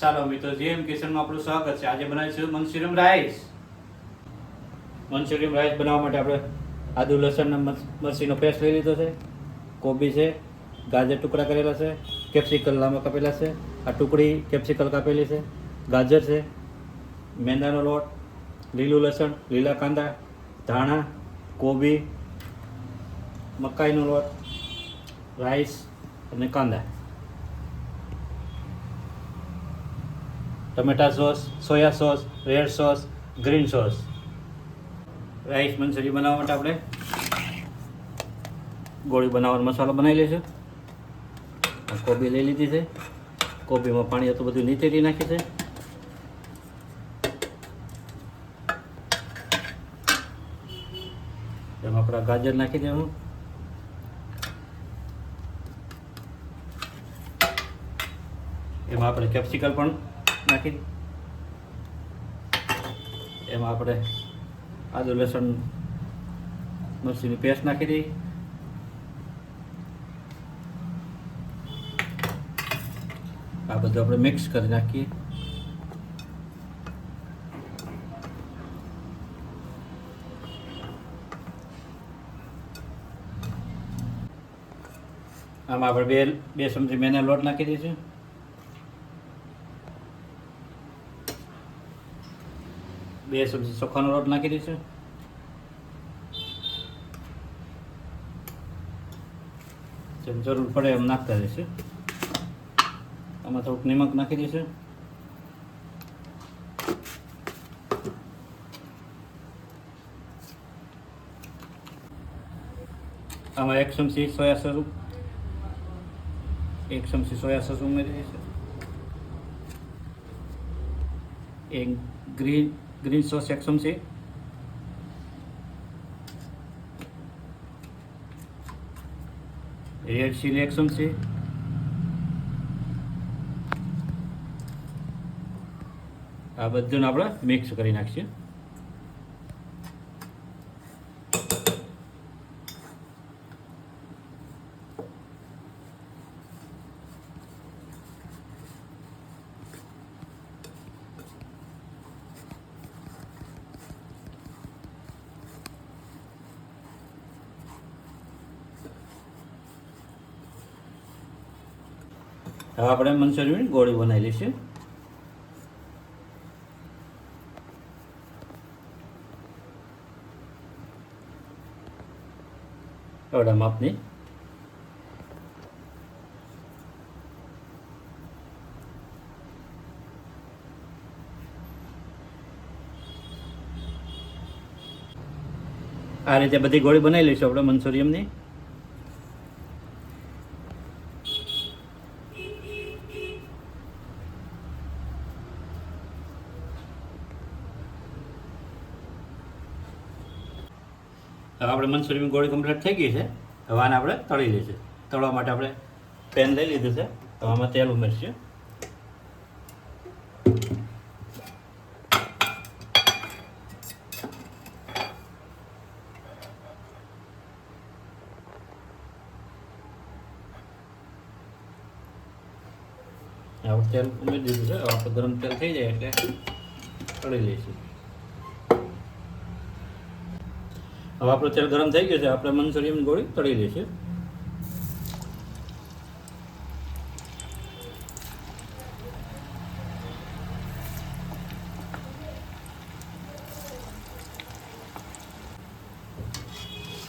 ચાલો મિત્રો, જેમ કિચનમાં આપણું સ્વાગત છે. આજે બનાવીશું મંચુરિયમ રાઈસ. મંચુરિયમ રાઈસ બનાવવા માટે આપણે આદુ લસણના મરચીનો પેસ્ટ લઈ લીધો છે, કોબી છે, ગાજર ટુકડા કરેલા છે, કેપ્સિકમ લાંબા કાપેલા છે, આ ટુકડી કેપ્સિકમ કાપેલી છે, ગાજર છે, મેંદાનો લોટ, લીલું લસણ, લીલા કાંદા, ધાણા, કોબી, મકાઈનો લોટ, રાઈસ અને કાંદા, ટમેટા sauce, soya sauce, red sauce, green sauce. Rice Manchurian બનાવવા માટે આપણે ગોળી બનાવવાનો મસાલો બનાવી લઈશું. કોબી લઈ લીધી છે, કોબીમાં પાણી હતું બધું નીચેથી નાખી છે. એમાં આપણા ગાજર નાખી દેવાનું. એમાં આપણે કેપ્સિકમ પણ નાખી, એમાં આપણે આદુ લસણ મરચીની પેસ્ટ નાખી દઈએ. આ બધું આપણે મિક્સ કરી નાખીએ. આમાં આપણે બે ચમચી મેંદાનો લોટ નાખી દઈશું. બે ચમચી ચોખાનો લોટ નાખી દઈશું. જેમ જરૂર પડે એમ નાખતા જઈશું. આમાં થોડુંક નિમક નાખી દઈશું. આમાં એક ચમચી સોયા સોસ ઉમેરી દઈશું. એક ગ્રીન સોસ એક ચમચી, રેડ ચીલી એક ચમચી, આ બધું આપણે મિક્સ કરી નાખીએ. હવે આપણે મંચુરિયન ગોળી બનાવી લઈશું. એવડા માપની. આ રીતે બધી ગોળી બનાવી લઈશું આપણે મંચુરિયમની. હવે આપણે મંચુરિયન ગોળી કમ્પ્લીટ થઈ ગઈ છે. હવે આને આપણે તળી લઈશું. તળવા માટે આપણે પેન લઈ લીધું છે. હવે આમાં તેલ ઉમેરશું. આપણે તેલ ઉમેરી દીધું છે. હવે આપણે ગરમ તેલ થઈ જાય એટલે તળી લઈશું. હવે આપણું તેલ ગરમ થઈ ગયું છે. આપણે મંચુરિયન ગોળી તળી લઈશું.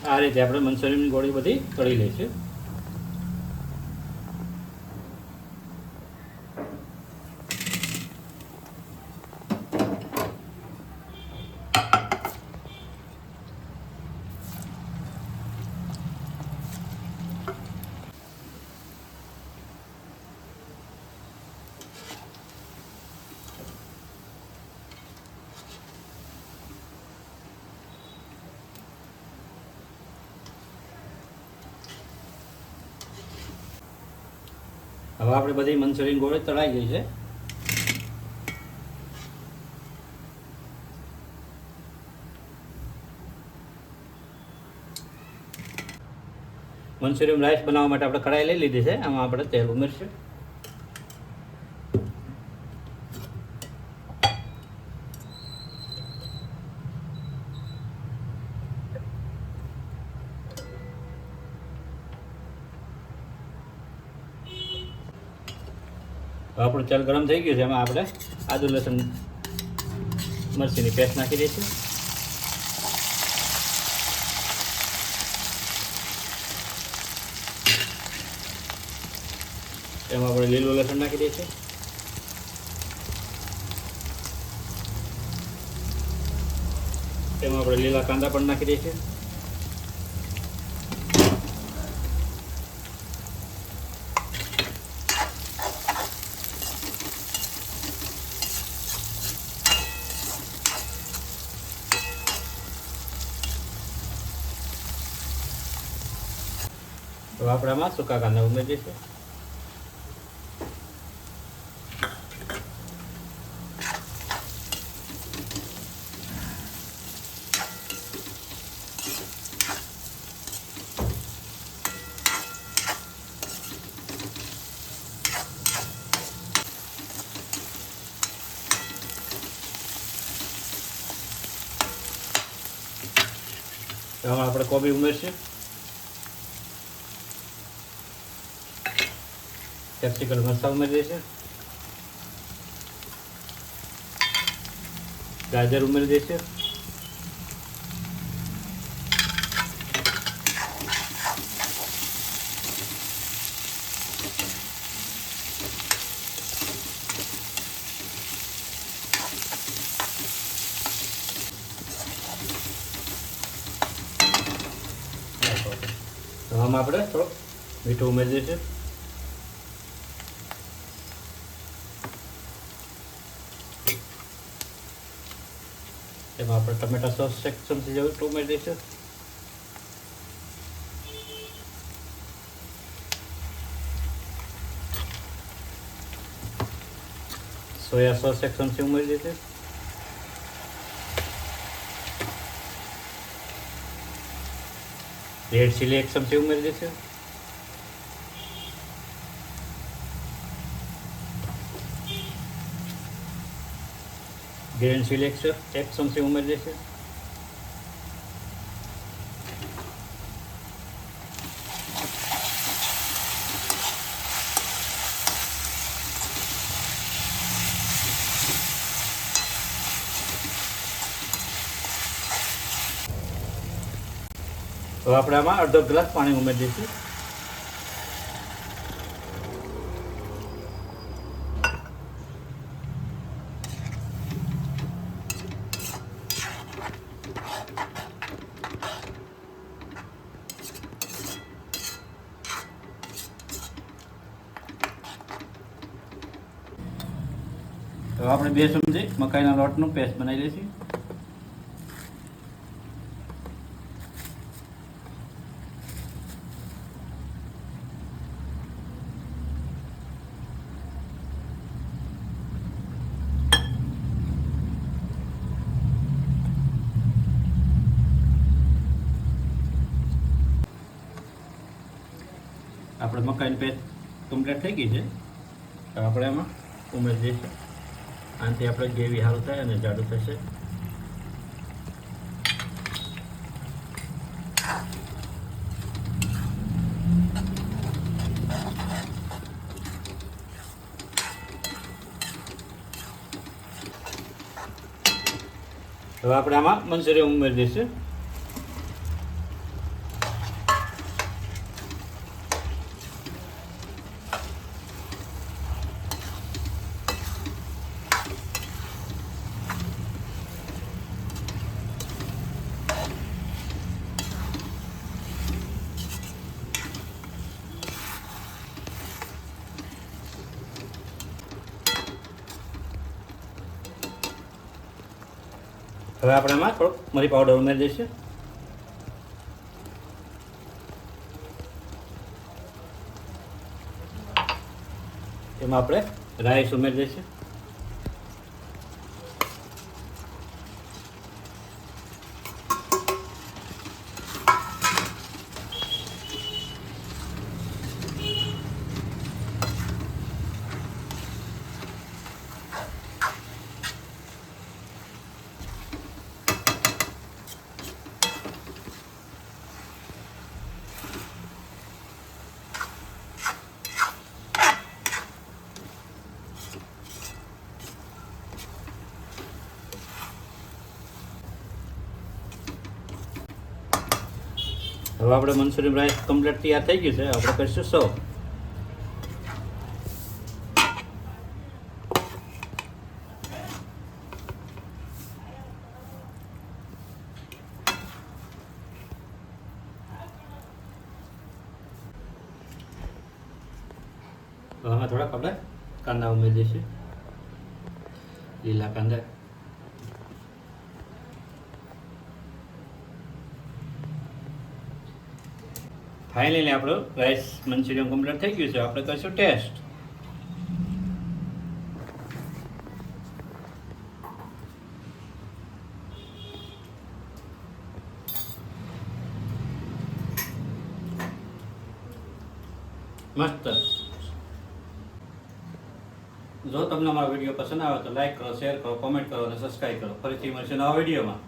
આ રીતે આપણે મંચુરિયન ગોળી બધી તળી લઈશું. હવે આપણે બધી મંચુરિયન ગોળી તળાઈ ગઈ છે. મંચુરિયન રાઈસ બનાવવા માટે આપણે કઢાઈ લઈ લીધી છે. આમાં આપણે તેલ ઉમેરશું. આપણું તેલ ગરમ થઈ ગયું છે, એમાં આપણે આદુ લસણ મરચીની પેસ્ટ નાખી દઈશું. એમાં આપણે લીલું લસણ નાખી દઈશું. એમાં આપણે લીલા કાંદા પણ નાખી દઈશું. તો આપણે આમાં સૂકા કાંદા ઉમેરી દઈશું. આમાં આપણે કોબી ઉમેરશું. કેપ્સિકમ મરચાં ઉમેરી દઈશું. ગાજર ઉમેરી દઈશું. તો આમાં આપણે થોડું મીઠું ઉમેરી દઈશું. એમાં આપણે ટમેટા સોસ એક ચમચી જેવું ઉમેરી દઈશું. સોયા સોસ એક ચમચી ઉમેરી દઈશું. રેડ ચીલી એક ચમચી ઉમેરી દઈશું. ગ્રીન ચીલી એક ચમચી ઉમેરી દઈશું. તો આપણે આમાં અડધો ગ્લાસ પાણી ઉમેરી દઈશું. તો આપણે 2 ચમચી મકાઈના લોટનું પેસ્ટ બનાવી લઈશું. આપણે મકાઈની પેસ્ટ કમ્પ્લીટ થઈ ગઈ છે. તો આપણે એમાં ઉમેરી દઈશું. આનાથી આપણે ગ્રેવી સારું થાય અને જાડું થશે. હવે આપણે આમાં મંચુરિયન ઉમેરી દઈશું. હવે આપણે આમાં થોડુંક મરી પાવડર ઉમેરી દઈશું. એમાં આપણે રાઈસ ઉમેરી દઈશું. હવે આપણે મંચુરિયન રાઈસ કમ્પ્લીટ તૈયાર થઈ ગયું છે. આપણે કરીશું સર્વ. આમાં થોડાક આપણે કાંદા ઉમેરી દઈશું, લીલા કાંદા. ફાઇનલી આપણું રાઈસ મંચુરિયન કમ્પ્લીટ થઈ ગયું છે. આપણે કરીશું ટેસ્ટ. મસ્ત. જો તમને અમારો વિડીયો પસંદ આવે તો લાઈક કરો, શેર કરો, કોમેન્ટ કરો અને સબસ્ક્રાઈબ કરો. ફરીથી મળશે નવા વિડીયોમાં.